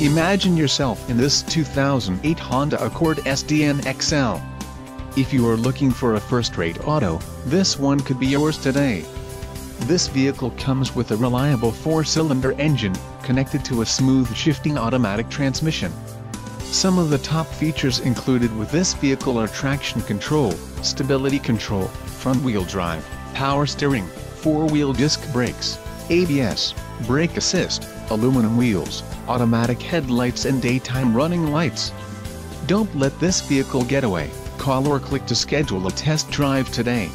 Imagine yourself in this 2008 Honda Accord SDN XL. If you are looking for a first-rate auto, this one could be yours today. This vehicle comes with a reliable 4-cylinder engine, connected to a smooth shifting automatic transmission. Some of the top features included with this vehicle are traction control, stability control, front-wheel drive, power steering, 4-wheel disc brakes, ABS, brake assist, aluminum wheels, automatic headlights and daytime running lights. Don't let this vehicle get away. Call or click to schedule a test drive today.